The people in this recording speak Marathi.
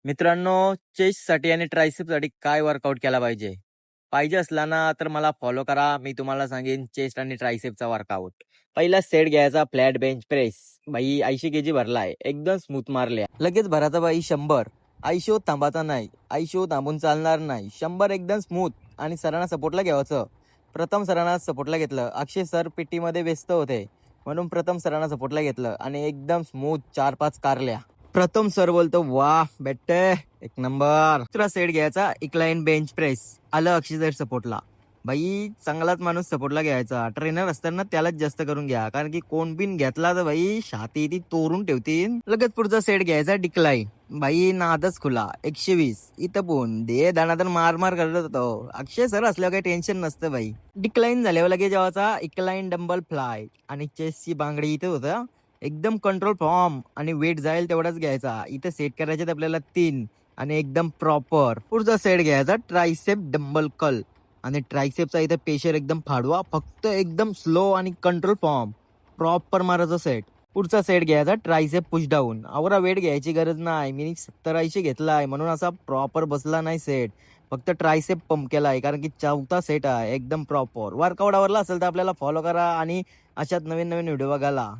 मित्रांनो, चेस्टसाठी आणि ट्रायसेपसाठी काय वर्कआउट केला पाहिजे? पाहिजे असला ना तर मला फॉलो करा. मी तुम्हाला सांगेन चेस्ट आणि ट्रायसेपचा वर्कआउट. पहिला सेट घ्यायचा फ्लॅट बेंच प्रेस. भाई 80 केजी भरलाय. एकदम स्मूथ मारल्या. लगेच भराचा भाई 100. आयशो थांबाचा नाही. आयशो थांबून चालणार नाही. 100 एकदम स्मूथ आणि सरांना सपोर्टला घ्यायचं. प्रथम सरांना सपोर्टला घेतलं. अक्षय सर पिट्टीमध्ये व्यस्त होते. म्हणून प्रथम सरांना सपोर्टला घेतलं आणि एकदम स्मूथ 4-5 कारल्या. प्रथम सर बोलतो वाह बेटे एक नंबर. दुसरा सेट घ्यायचा इक्लाइन बेंच प्रेस. आलं अक्षय सपोर्टला. भाई चांगलाच माणूस सपोर्टला घ्यायचा. ट्रेनर असताना त्यालाच जास्त करून घ्या, कारण की कोण बिन घेतला तर भाई छाती ती तोडून ठेवतील. लगेच पुढचा सेट घ्यायचा डिक्लाइन. भाई नादच खुला 120. इथं पण दे दानादन मार मार करत होतो. अक्षय सर असल्यावर काही टेन्शन नसतं भाई. डिक्लाइन झाल्यावर लगेच जेव्हाचा इक्लाइन डंबल फ्लाय आणि चेस्टची बांगडी इथं होतं. एकदम कंट्रोल फॉर्म आणि वेट जाईल तेवढाच घ्यायचा. इथे सेट करायचे आपल्याला 3 आणि एकदम प्रॉपर. पुढचा सेट घ्यायचा ट्रायसेप डंबल कल आणि ट्रायसेपचा इथे पेशर एकदम फाडवा. फक्त एकदम स्लो आणि कंट्रोल फॉर्म प्रॉपर मारायचा सेट. पुढचा सेट घ्यायचा ट्रायसेप पुश डाऊन. आवरा वेट घ्यायची गरज नाही. मी 70-80 घेतलाय म्हणून असा प्रॉपर बसला नाही सेट. फक्त ट्रायसेप पंप केलाय, कारण की चौथा सेट आहे एकदम प्रॉपर. वर्कआउट आवरला असेल तर आपल्याला फॉलो करा आणि अशाच नवीन नवीन व्हिडिओ बघायला.